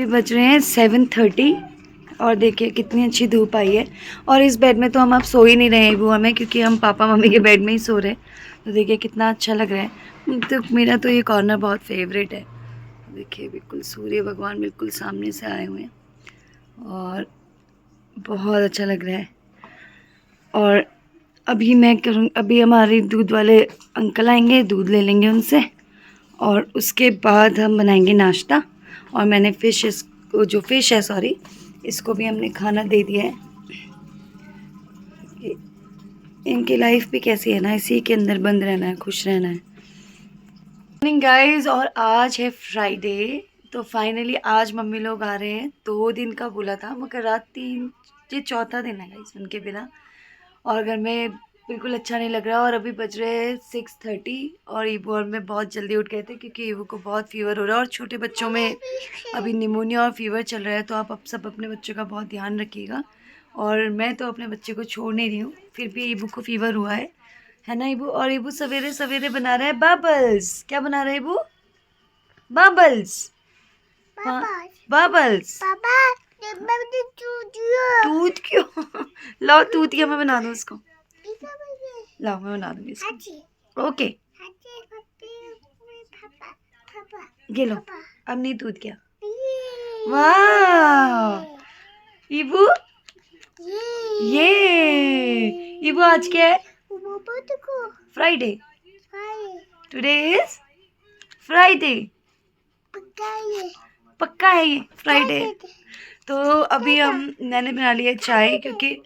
अभी बज रहे हैं 7:30 और देखिए कितनी अच्छी धूप आई है। और इस बेड में तो हम अब सो ही नहीं रहे हैं वो हमें, क्योंकि हम पापा मम्मी के बेड में ही सो रहे हैं। तो देखिए कितना अच्छा लग रहा है। तो मेरा तो ये कॉर्नर बहुत फेवरेट है। देखिए बिल्कुल सूर्य भगवान बिल्कुल सामने से आए हुए हैं और बहुत अच्छा लग रहा है। और अभी हमारे दूध वाले अंकल आएंगे, दूध ले लेंगे उनसे और उसके बाद हम बनाएंगे नाश्ता। और मैंने जो फिश है सॉरी, इसको भी हमने खाना दे दिया है। इनकी लाइफ भी कैसी है ना, इसी के अंदर बंद रहना है, खुश रहना है। मॉर्निंग गाइस, और आज है फ्राइडे। तो फाइनली आज मम्मी लोग आ रहे हैं। 2 दिन का बोला था मगर रात 3, ये चौथा दिन है गाइस उनके बिना। और घर में बिल्कुल अच्छा नहीं लग रहा। और अभी बज रहे हैं 6:30 और ईबू और मैं बहुत जल्दी उठ गए थे क्योंकि ईबू को बहुत फीवर हो रहा है। और छोटे बच्चों में अभी निमोनिया और फीवर चल रहा है, तो आप अब सब अपने बच्चों का बहुत ध्यान रखिएगा। और मैं तो अपने बच्चे को छोड़ नहीं रही हूँ, फिर भी ईबू को फीवर हुआ है ना ईबू। और ईबू सवेरे सवेरे बना रहा है बबल्स। क्या बना रहा है ईबू? बबल्स। बबल्स। दूध क्यों? लाओ दूधिया मैं बना दूँ उसको। लाओ मैं बना दूंगी इसको। ओके ये लो। अब नहीं दूध क्या? वाह ईबू, ये ईबू आज क्या है? फ्राइडे। Today is Friday. पक्का है ये फ्राइडे। तो अभी मैंने बना लिया चाय, क्योंकि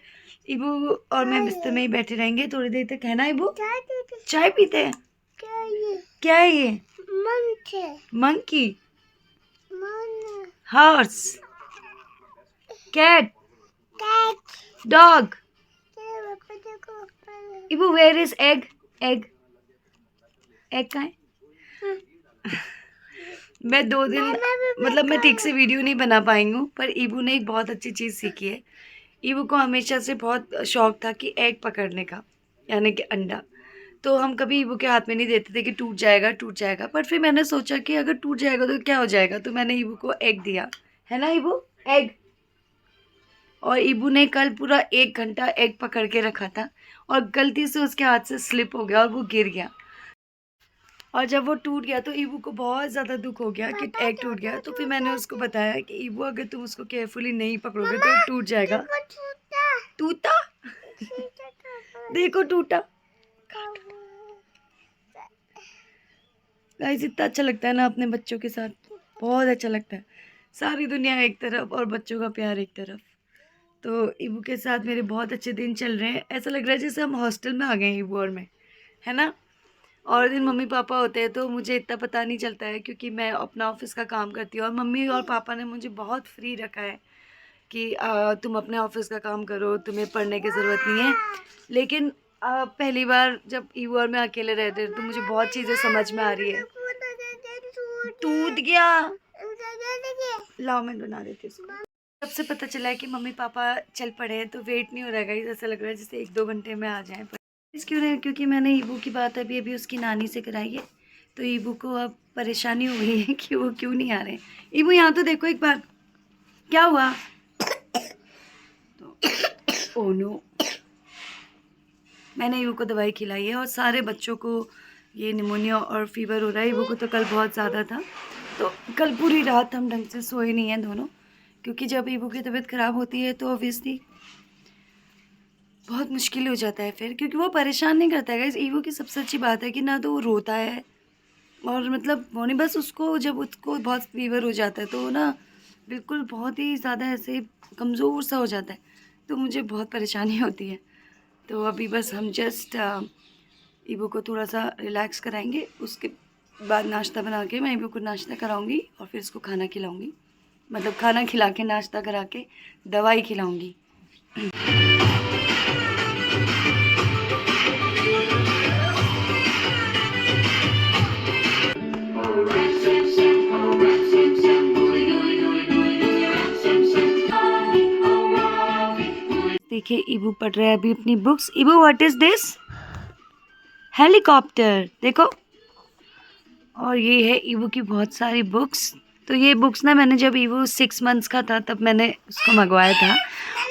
ईबू और मैं बिस्तर में ही बैठे रहेंगे थोड़ी देर तक, है ना ईबू? चाय पीते हैं। क्या है ये? Monkey, horse, cat, dog. ईबू वेयर इज एग? एग कहाँ है? मैं 2 दिन मतलब मैं ठीक से वीडियो नहीं बना पाई हूँ, पर ईबू ने एक बहुत अच्छी चीज़ सीखी है। ईबू को हमेशा से बहुत शौक था कि एग पकड़ने का, यानी कि अंडा। तो हम कभी ईबू के हाथ में नहीं देते थे कि टूट जाएगा टूट जाएगा। पर फिर मैंने सोचा कि अगर टूट जाएगा तो क्या हो जाएगा, तो मैंने ईबू को एग दिया, है ना ईबू? एग। और ईबू ने कल पूरा 1 घंटा एग पकड़ के रखा था और गलती से उसके हाथ से स्लिप हो गया और वो गिर गया। और जब वो टूट गया तो ईबू को बहुत ज़्यादा दुख हो गया कि एग टूट गया। तो फिर मैंने उसको बताया कि ईबू अगर तुम उसको केयरफुली नहीं पकड़ोगे तो टूट जाएगा। टूटा? देखो टूटा। गाइस इतना अच्छा लगता है ना अपने बच्चों के साथ, बहुत अच्छा लगता है। सारी दुनिया एक तरफ और बच्चों का प्यार एक तरफ। तो ईबू के साथ मेरे बहुत अच्छे दिन चल रहे हैं। ऐसा लग रहा है जैसे हम हॉस्टल में आ गए हैं ईबू और मैं, है ना? और दिन मम्मी पापा होते हैं तो मुझे इतना पता नहीं चलता है, क्योंकि मैं अपना ऑफिस का काम करती हूँ। और मम्मी और पापा ने मुझे बहुत फ्री रखा है कि तुम अपने ऑफिस का काम करो, तुम्हें पढ़ने की ज़रूरत नहीं है। लेकिन पहली बार जब ईबू और मैं अकेले रहते हैं तो मुझे बहुत चीज़ें समझ में आ रही है। टूट गया, लाओ मैं बना देती हूँ उसको। तब से पता चला है कि मम्मी पापा चल पड़े हैं, तो वेट नहीं हो रहा है। ऐसा लग रहा है जैसे 1-2 घंटे में आ जाएं। क्यों नहीं? क्योंकि मैंने ईबू की बात अभी उसकी नानी से कराई है, तो ईबू को अब परेशानी हो गई है कि वो क्यों नहीं आ रहे। ईबू यहाँ तो देखो एक बार, क्या हुआ? तो ओह नो, मैंने ईबू को दवाई खिलाई है और सारे बच्चों को ये निमोनिया और फीवर हो रहा है। ईबू को तो कल बहुत ज़्यादा था, तो कल पूरी रात हम ढंग से सोए नहीं हैं दोनों, क्योंकि जब ईबू की तबीयत ख़राब होती है तो ऑब्वियसली बहुत मुश्किल हो जाता है फिर, क्योंकि वो परेशान नहीं करता है गाइस। ईवो की सबसे अच्छी बात है कि ना तो वो रोता है, और मतलब वो नहीं, बस उसको जब उसको बहुत फीवर हो जाता है तो ना बिल्कुल बहुत ही ज़्यादा ऐसे कमज़ोर सा हो जाता है, तो मुझे बहुत परेशानी होती है। तो अभी बस हम जस्ट ईवो को थोड़ा सा रिलैक्स कराएंगे, उसके बाद नाश्ता बना के मैं ईवो को नाश्ता कराऊंगी और फिर इसको खाना खिलाऊंगी, मतलब खाना खिला के नाश्ता करा के दवाई खिलाऊंगी। देखिए ईबू पढ़ रहा है अभी अपनी books. ईबू what is this? Helicopter, देखो। और ये है ईबू की बहुत सारी बुक्स। तो ये बुक्स ना मैंने जब ईवो 6 मंथ्स का था तब मैंने उसको मंगवाया था।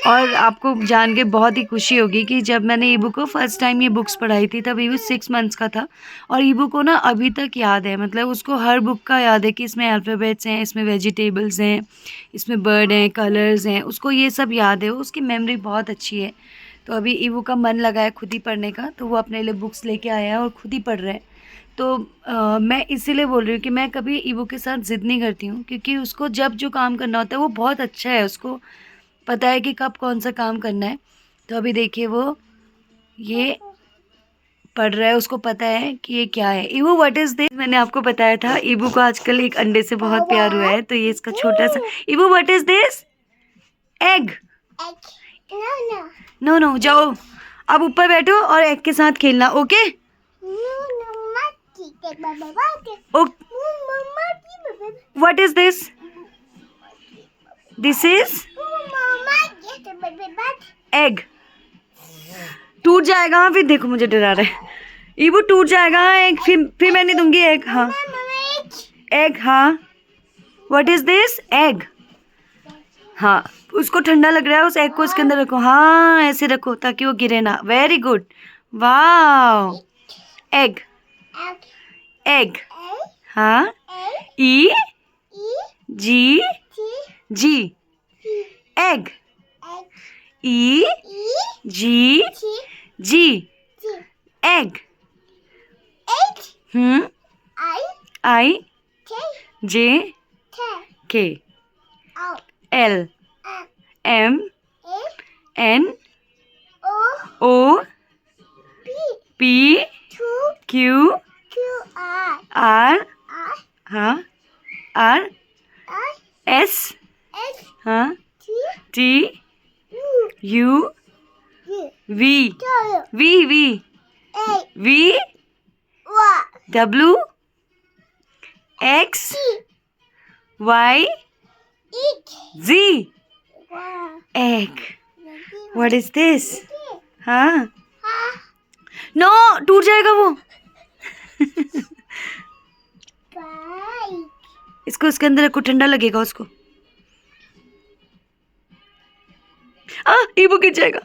और आपको जान के बहुत ही खुशी होगी कि जब मैंने ईबू को फर्स्ट टाइम ये बुक्स पढ़ाई थी तब ईवू 6 मंथ्स का था। और ईबू को ना अभी तक याद है, मतलब उसको हर बुक का याद है कि इसमें अल्फ़ाबेट्स हैं, इसमें वेजिटेबल्स हैं, इसमें बर्ड हैं, कलर्स हैं, उसको ये सब याद है। उसकी मेमोरी बहुत अच्छी है। तो अभी ईवू का मन लगा है खुद ही पढ़ने का, तो वो अपने लिए बुक्स लेके आया है और खुद ही पढ़ रहा है। तो मैं इसीलिए बोल रही हूँ कि मैं कभी ईवू के साथ ज़िद नहीं करती हूँ, क्योंकि उसको जब जो काम करना होता है वो बहुत अच्छा है, उसको पता है कि कब कौन सा काम करना है। तो अभी देखिए वो ये पढ़ रहा है, उसको पता है कि ये क्या है। Yiwu what is this? मैंने आपको बताया था ईवू को आजकल एक अंडे से बहुत प्यार हुआ है, तो ये इसका छोटा सा। ईवू what is this? Egg. No no, जाओ अब ऊपर बैठो और एग के साथ खेलना, okay? What is this? This is egg. टूट जाएगा, हाँ, फिर देखो मुझे डरा रहा है। ईबू टूट जाएगा एग, फिर मैं नहीं दूंगी एग। हाँ एग, हाँ। What is this? एग। हाँ, उसको ठंडा लग रहा है, उस एग को उसके अंदर रखो। हाँ ऐसे रखो ताकि वो गिरे ना। Very good, wow. Egg, egg, हाँ। ई जी जी, egg. E ji ji, egg. I J K, L M N O P Q R, हाँ, आर एस, हाँ, T U V V V V W X Y Z, egg. What is this? हाँ, no, टूट जाएगा वो। इसको उसके अंदर रखो, ठंडा लगेगा उसको। ईबू गिर जाएगा।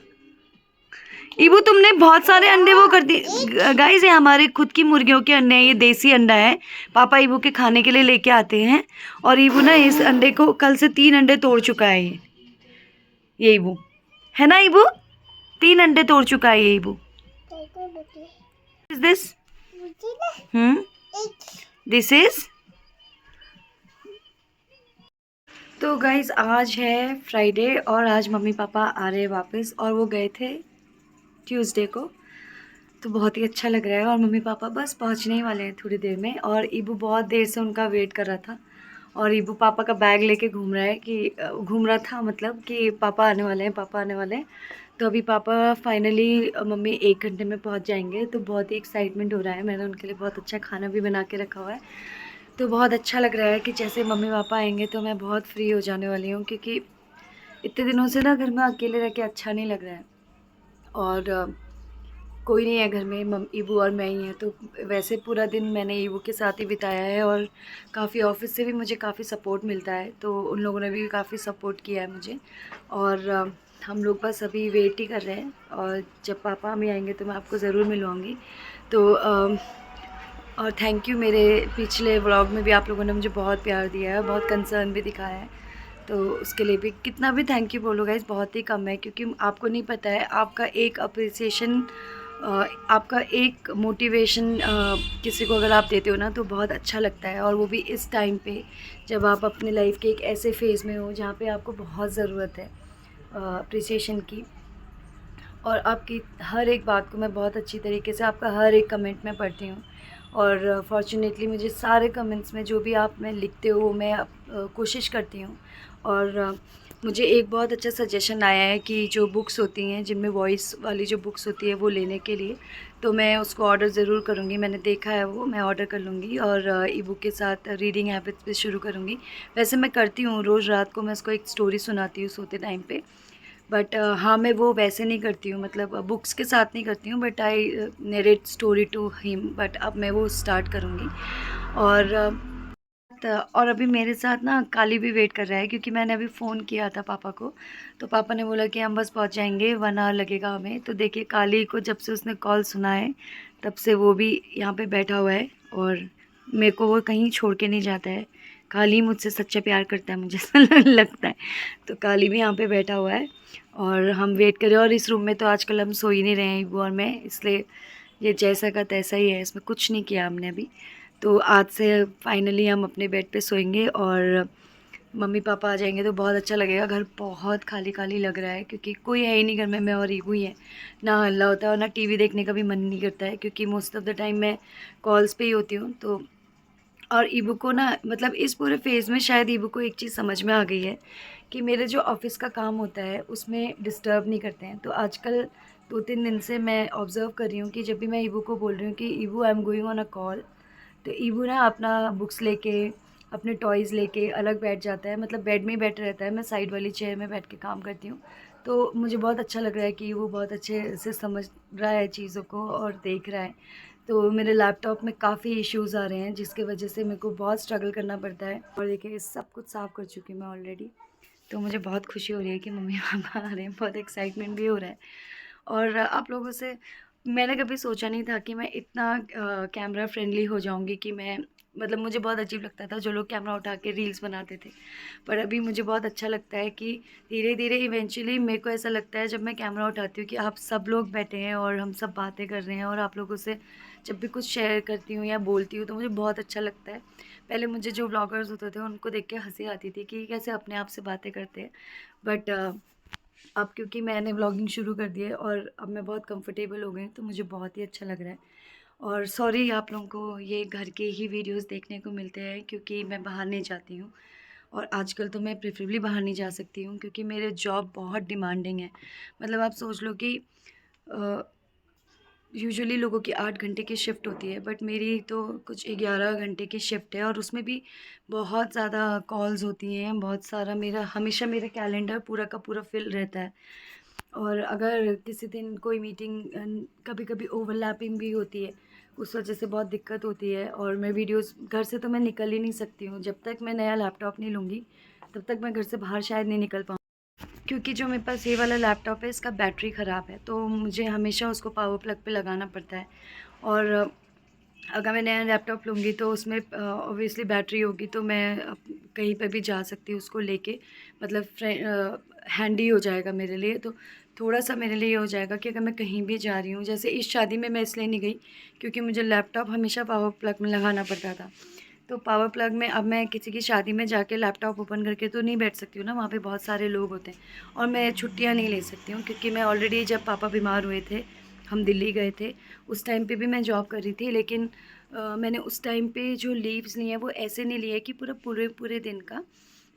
ईबू तुमने बहुत सारे अंडे वो कर दिए। गाइस ये हमारे खुद की मुर्गियों के अंडे हैं, ये देसी अंडा है। पापा ईबू के खाने के लिए लेके आते हैं। और ईबू ना इस अंडे को कल से 3 अंडे तोड़ चुका है। ये ईबू है ना, ईबू 3 अंडे तोड़ चुका है ये ईबू। Is this? This is. तो गाइज आज है फ्राइडे और आज मम्मी पापा आ रहे हैं वापस, और वो गए थे ट्यूसडे को। तो बहुत ही अच्छा लग रहा है, और मम्मी पापा बस पहुंचने ही वाले हैं थोड़ी देर में। और ईबू बहुत देर से उनका वेट कर रहा था, और ईबू पापा का बैग लेके घूम रहा था, मतलब कि पापा आने वाले हैं, पापा आने वाले हैं। तो अभी पापा फाइनली मम्मी 1 घंटे में पहुंच जाएंगे, तो बहुत ही एक्साइटमेंट हो रहा है। मैंने उनके लिए बहुत अच्छा खाना भी बना के रखा हुआ है, तो बहुत अच्छा लग रहा है कि जैसे मम्मी पापा आएंगे तो मैं बहुत फ्री हो जाने वाली हूँ, क्योंकि इतने दिनों से ना घर में अकेले रह के अच्छा नहीं लग रहा है। और कोई नहीं है घर में, ईबू और मैं ही हैं। तो वैसे पूरा दिन मैंने ईबू के साथ ही बिताया है, और काफ़ी ऑफिस से भी मुझे काफ़ी सपोर्ट मिलता है, तो उन लोगों ने भी काफ़ी सपोर्ट किया है मुझे। और हम लोग बस अभी वेट ही कर रहे हैं, और जब पापा हमें आएंगे तो मैं आपको ज़रूर मिलवाऊँगी। तो और थैंक यू, मेरे पिछले व्लॉग में भी आप लोगों ने मुझे बहुत प्यार दिया है, बहुत कंसर्न भी दिखाया है, तो उसके लिए भी कितना भी थैंक यू बोलो गाइस बहुत ही कम है। क्योंकि आपको नहीं पता है, आपका एक अप्रिसिएशन, आपका एक मोटिवेशन किसी को अगर आप देते हो ना तो बहुत अच्छा लगता है। और वो भी इस टाइम पे जब आप अपने लाइफ के एक ऐसे फेज़ में हो जहाँ पे आपको बहुत ज़रूरत है अप्रिसिएशन की। और आपकी हर एक बात को मैं बहुत अच्छी तरीके से, आपका हर एक कमेंट मैं पढ़ती हूँ, और फॉर्चुनेटली मुझे सारे कमेंट्स में जो भी आप मैं लिखते हो मैं कोशिश करती हूँ। और मुझे एक बहुत अच्छा सजेशन आया है कि जो बुक्स होती हैं जिनमें वॉइस वाली जो बुक्स होती है वो लेने के लिए, तो मैं उसको ऑर्डर ज़रूर करूँगी। मैंने देखा है वो, मैं ऑर्डर कर लूँगी, और ई बुक के साथ रीडिंग हैबिट्स भी शुरू करूँगी। वैसे मैं करती हूँ, रोज़ रात को मैं उसको एक स्टोरी सुनाती हूँ सोते टाइम पे, बट हाँ मैं वो वैसे नहीं करती हूँ, मतलब बुक्स के साथ नहीं करती हूँ, but I narrate story to him. But अब मैं वो स्टार्ट करूँगी। और और अभी मेरे साथ ना काली भी वेट कर रहा है, क्योंकि मैंने अभी फ़ोन किया था पापा को, तो पापा ने बोला कि हम बस पहुंच जाएंगे, 1 आवर लगेगा हमें। तो देखिए काली को जब से उसने कॉल सुना है तब से वो भी यहाँ पे बैठा हुआ है, और मेरे को वो कहीं छोड़ के नहीं जाता है। काली मुझसे सच्चा प्यार करता है, मुझे ऐसा लगता है। तो काली भी यहाँ पे बैठा हुआ है और हम वेट करें। और इस रूम में तो आजकल हम सो ही नहीं रहे हैं इबू और मैं, इसलिए ये जैसा का तैसा ही है, इसमें कुछ नहीं किया हमने अभी। तो आज से फाइनली हम अपने बेड पे सोएंगे, और मम्मी पापा आ जाएंगे तो बहुत अच्छा लगेगा। घर बहुत खाली खाली लग रहा है, क्योंकि कोई है ही नहीं घर में, मैं और ईबू ही है। ना हल्ला होता है और ना टीवी देखने का भी मन नहीं करता है, क्योंकि मोस्ट ऑफ़ द टाइम मैं कॉल्स पे ही होती हूँ। तो और ईबू को ना, मतलब इस पूरे फ़ेज़ में शायद ईबू को एक चीज़ समझ में आ गई है कि मेरे जो ऑफ़िस का काम होता है उसमें डिस्टर्ब नहीं करते हैं। तो आजकल 2-3 दिन से मैं ऑब्ज़र्व कर रही हूँ कि जब भी मैं ईबू को बोल रही हूँ कि ईबू I am going on a call, तो ईबू ना अपना बुक्स लेके, अपने टॉयज़ लेके अलग बैठ जाता है, मतलब बेड में ही बैठा रहता है। मैं साइड वाली चेयर में बैठ के काम करती हूँ। तो मुझे बहुत अच्छा लग रहा है कि वो बहुत अच्छे से समझ रहा है चीज़ों को और देख रहा है। तो मेरे लैपटॉप में काफ़ी इश्यूज़ आ रहे हैं, जिसकी वजह से मेरे को बहुत स्ट्रगल करना पड़ता है। और देखिए सब कुछ साफ़ कर चुकी हूँ मैं ऑलरेडी। तो मुझे बहुत खुशी हो रही है कि मम्मी पापा आ रहे हैं, बहुत एक्साइटमेंट भी हो रहा है। और आप लोगों से मैंने कभी सोचा नहीं था कि मैं इतना कैमरा फ्रेंडली हो जाऊंगी, कि मैं, मतलब मुझे बहुत अजीब लगता था जो लोग कैमरा उठा के रील्स बनाते थे। पर अभी मुझे बहुत अच्छा लगता है कि धीरे धीरे इवेंचुअली मेरे को ऐसा लगता है, जब मैं कैमरा उठाती हूँ, कि आप सब लोग बैठे हैं और हम सब बातें कर रहे हैं, और आप लोगों से जब भी कुछ शेयर करती हूँ या बोलती हूँ तो मुझे बहुत अच्छा लगता है। पहले मुझे जो व्लॉगर्स होते थे उनको देख के हंसी आती थी कि कैसे अपने आप से बातें करते हैं। बट अब क्योंकि मैंने व्लॉगिंग शुरू कर दी है और अब मैं बहुत कंफर्टेबल हो गई हूँ, तो मुझे बहुत ही अच्छा लग रहा है। और सॉरी आप लोगों को ये घर के ही वीडियोस देखने को मिलते हैं, क्योंकि मैं बाहर नहीं जाती हूँ। और आजकल तो मैं प्रेफरेबली बाहर नहीं जा सकती हूँ, क्योंकि मेरे जॉब बहुत डिमांडिंग है। मतलब आप सोच लो कि यूजुअली लोगों की 8 घंटे की शिफ्ट होती है, बट मेरी तो कुछ 11 घंटे की शिफ्ट है, और उसमें भी बहुत ज़्यादा कॉल्स होती हैं, बहुत सारा मेरा हमेशा मेरा कैलेंडर पूरा का पूरा फिल रहता है। और अगर किसी दिन कोई मीटिंग कभी कभी ओवरलैपिंग भी होती है, उस वजह से बहुत दिक्कत होती है। और मैं वीडियोस घर से तो मैं निकल ही नहीं सकती हूँ, जब तक मैं नया लैपटॉप नहीं लूँगी तब तक मैं घर से बाहर शायद नहीं निकल पाऊँ। क्योंकि जो मेरे पास ये वाला लैपटॉप है इसका बैटरी ख़राब है, तो मुझे हमेशा उसको पावर प्लग पे लगाना पड़ता है। और अगर मैं नया लैपटॉप लूँगी तो उसमें ऑब्वियसली बैटरी होगी, तो मैं कहीं पे भी जा सकती हूँ उसको लेके, मतलब हैंडी हो जाएगा मेरे लिए। तो थोड़ा-सा मेरे लिए ये हो जाएगा कि अगर मैं कहीं भी जा रही हूँ, जैसे इस शादी में मैं इसलिए नहीं गई क्योंकि मुझे लैपटॉप हमेशा पावर प्लग में लगाना पड़ता था। तो पावर प्लग में अब मैं किसी की शादी में जाके लैपटॉप ओपन करके तो नहीं बैठ सकती हूँ ना, वहाँ पे बहुत सारे लोग होते हैं, और मैं छुट्टियाँ नहीं ले सकती हूँ, क्योंकि मैं ऑलरेडी, जब पापा बीमार हुए थे, हम दिल्ली गए थे, उस टाइम पे भी मैं जॉब कर रही थी। लेकिन मैंने उस टाइम पे जो लीव्स ली हैं वो ऐसे नहीं लिए कि पूरे पूरे दिन का,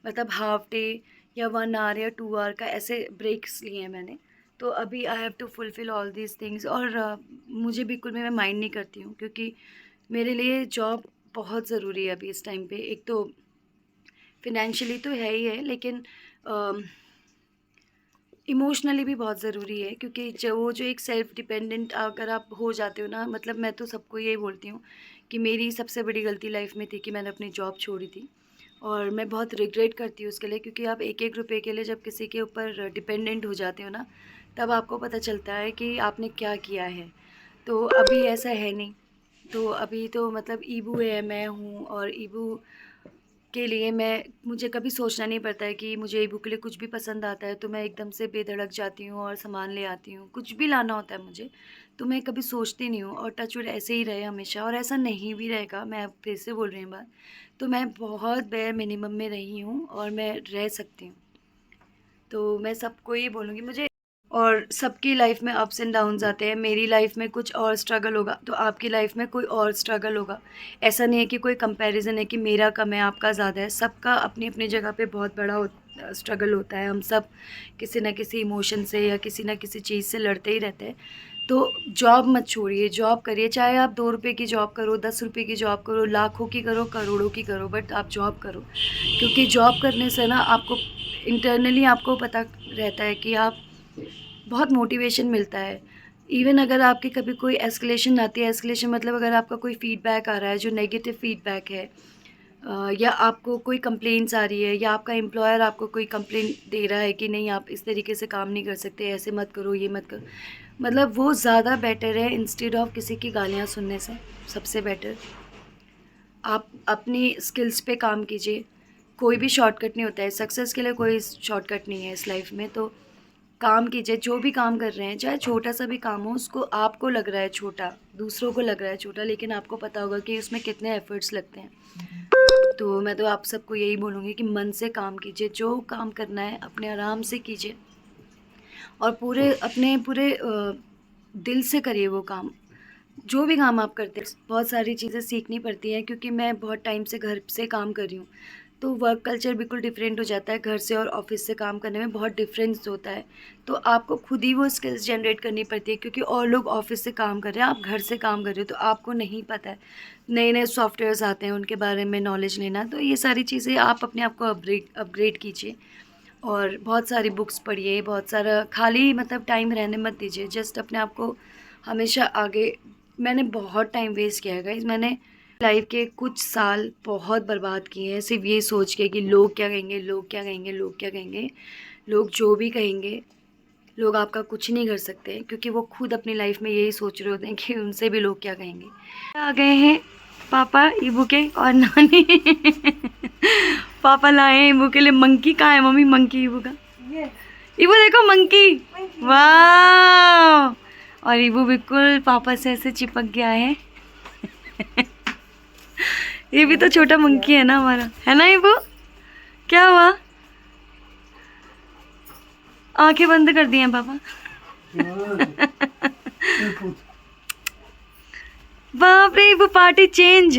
मतलब हाफ डे या 1 आवर या 2 आवर का ऐसे ब्रेक्स लिए हैं मैंने। तो अभी I have to fulfil all these things. और मुझे बिल्कुल भी मैं माइंड नहीं करती हूँ, क्योंकि मेरे लिए जॉब बहुत ज़रूरी है अभी इस टाइम पे। एक तो फ़ाइनेंशियली तो है ही है, लेकिन इमोशनली भी बहुत ज़रूरी है, क्योंकि जो एक सेल्फ़ डिपेंडेंट अगर आप हो जाते हो ना, मतलब मैं तो सबको यही बोलती हूँ कि मेरी सबसे बड़ी गलती लाइफ़ में थी कि मैंने अपनी जॉब छोड़ी थी, और मैं बहुत रिग्रेट करती हूँ उसके लिए। क्योंकि आप एक-एक रुपए के लिए जब किसी के ऊपर डिपेंडेंट हो जाते हो ना, तब आपको पता चलता है कि आपने क्या किया है। तो अभी ऐसा है नहीं। तो अभी तो मतलब ईबू है, मैं हूँ, और ईबू के लिए मुझे कभी सोचना नहीं पड़ता है कि मुझे ईबू के लिए कुछ भी पसंद आता है तो मैं एकदम से बेधड़क जाती हूँ और सामान ले आती हूँ। कुछ भी लाना होता है मुझे, तो मैं कभी सोचती नहीं हूँ, और टच वुड ऐसे ही रहे हमेशा, और ऐसा नहीं भी रहेगा। मैं अब फिर से बोल रही हूँ बात, तो मैं बहुत बेयर मिनिमम में रही हूँ और मैं रह सकती हूँ। तो मैं सबको ये बोलूँगी, मुझे, और सबकी लाइफ में अप्स एंड डाउन्स आते हैं। मेरी लाइफ में कुछ और स्ट्रगल होगा तो आपकी लाइफ में कोई और स्ट्रगल होगा। ऐसा नहीं है कि कोई कंपैरिजन है कि मेरा कम है आपका ज़्यादा है। सबका अपनी अपनी जगह पे बहुत बड़ा स्ट्रगल होता है। हम सब किसी ना किसी इमोशन से या किसी ना किसी चीज़ से लड़ते ही रहते हैं। तो जॉब मत छोड़िए, जॉब करिए, चाहे आप 2 रुपये की जॉब करो, 10 रुपये की जॉब करो, लाखों की करो, करोड़ों की करो, बट आप जॉब करो। क्योंकि जॉब करने से ना आपको इंटरनली आपको पता रहता है कि आप, बहुत मोटिवेशन मिलता है। इवन अगर आपकी कभी कोई एस्केलेशन आती है, एस्केलेशन मतलब अगर आपका कोई फीडबैक आ रहा है जो नेगेटिव फीडबैक है, या आपको कोई कंप्लेंट्स आ रही है या आपका एम्प्लॉयर आपको कोई कंप्लेंट दे रहा है कि नहीं आप इस तरीके से काम नहीं कर सकते, ऐसे मत करो, ये मत करो, मतलब वो ज़्यादा बेटर है इंस्टेड ऑफ किसी की गालियाँ सुनने से। सबसे बेटर आप अपनी स्किल्स पे काम कीजिए। कोई भी शॉर्टकट नहीं होता है, सक्सेस के लिए कोई शॉर्टकट नहीं है इस लाइफ में। तो काम कीजिए, जो भी काम कर रहे हैं चाहे छोटा सा भी काम हो, उसको आपको लग रहा है छोटा, दूसरों को लग रहा है छोटा, लेकिन आपको पता होगा कि उसमें कितने एफर्ट्स लगते हैं। तो मैं तो आप सबको यही बोलूँगी कि मन से काम कीजिए, जो काम करना है अपने आराम से कीजिए और पूरे दिल से करिए वो काम। जो भी काम आप करते हैं, बहुत सारी चीज़ें सीखनी पड़ती हैं, क्योंकि मैं बहुत टाइम से घर से काम कर रही हूँ, तो वर्क कल्चर बिल्कुल डिफरेंट हो जाता है। घर से और ऑफिस से काम करने में बहुत डिफरेंस होता है। तो आपको खुद ही वो स्किल्स जनरेट करनी पड़ती है, क्योंकि और लोग ऑफिस से काम कर रहे हैं, आप घर से काम कर रहे हो, तो आपको नहीं पता है। नए नए सॉफ्टवेयर्स आते हैं, उनके बारे में नॉलेज लेना, तो ये सारी चीज़ें आप अपने आप को अपग्रेड कीजिए और बहुत सारी बुक्स पढ़िए, बहुत सारा खाली मतलब टाइम रहने मत दीजिए। जस्ट अपने आप को हमेशा आगे, मैंने बहुत टाइम वेस्ट किया है गाइस, मैंने लाइफ के कुछ साल बहुत बर्बाद किए हैं सिर्फ ये सोच के कि लोग क्या कहेंगे, लोग क्या कहेंगे, लोग क्या कहेंगे। लोग जो भी कहेंगे, लोग आपका कुछ नहीं कर सकते, क्योंकि वो खुद अपनी लाइफ में यही सोच रहे होते हैं कि उनसे भी लोग क्या कहेंगे। आ गए हैं पापा इबू के और नानी पापा लाए हैं इबू के लिए मंकी। कहाँ है मम्मी मंकी इबू का? इबू देखो मंकी, वाह। और इबू बिल्कुल पापा से ऐसे चिपक गया है ये भी तो छोटा मंकी है ना हमारा, है ना इबू? क्या हुआ? आंखें बंद कर दी हैं पापा बाप रे इबू पार्टी चेंज।